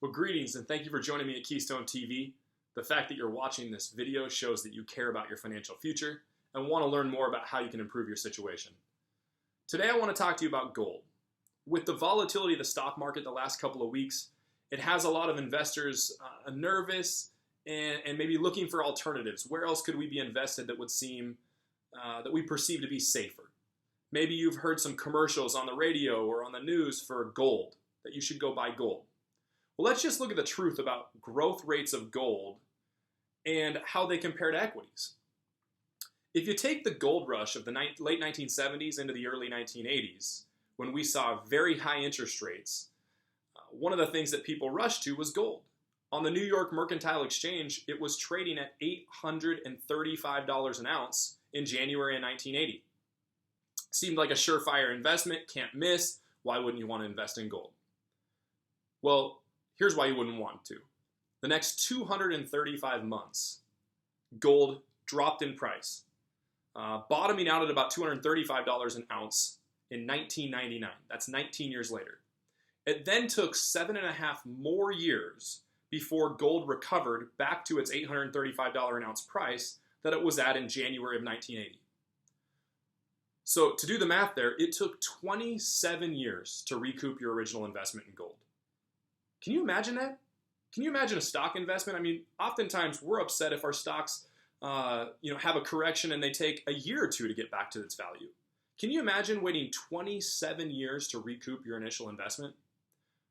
Well, greetings and thank you for joining me at Keystone TV. The fact that you're watching this video shows that you care about your financial future and want to learn more about how you can improve your situation. Today I want to talk to you about gold. With the volatility of the stock market the last couple of weeks, it has a lot of investors nervous and maybe looking for alternatives. Where else could we be invested that would seem, that we perceive to be safer? Maybe you've heard some commercials on the radio or on the news for gold, that you should go buy gold. Well, let's just look at the truth about growth rates of gold and how they compare to equities. If you take the gold rush of the late 1970s into the early 1980s, when we saw very high interest rates, one of the things that people rushed to was gold. On the New York Mercantile Exchange, it was trading at $835 an ounce in January of 1980. Seemed like a surefire investment, can't miss. Why wouldn't you want to invest in gold? Well, here's why you wouldn't want to. The next 235 months, gold dropped in price, bottoming out at about $235 an ounce in 1999. That's 19 years later. It then took 7.5 more years before gold recovered back to its $835 an ounce price that it was at in January of 1980. So to do the math there, it took 27 years to recoup your original investment in gold. Can you imagine that? Can you imagine a stock investment? I mean, oftentimes we're upset if our stocks have a correction and they take a year or two to get back to its value. Can you imagine waiting 27 years to recoup your initial investment?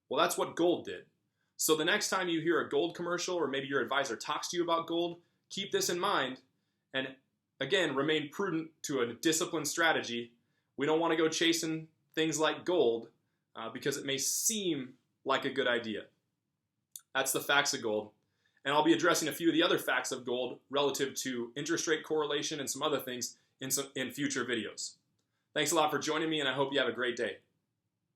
Well, that's what gold did. So the next time you hear a gold commercial or maybe your advisor talks to you about gold, keep this in mind and again, remain prudent to a disciplined strategy. We don't want to go chasing things like gold because it may seem like a good idea. That's the facts of gold. And I'll be addressing a few of the other facts of gold relative to interest rate correlation and some other things in future videos. Thanks a lot for joining me, and I hope you have a great day.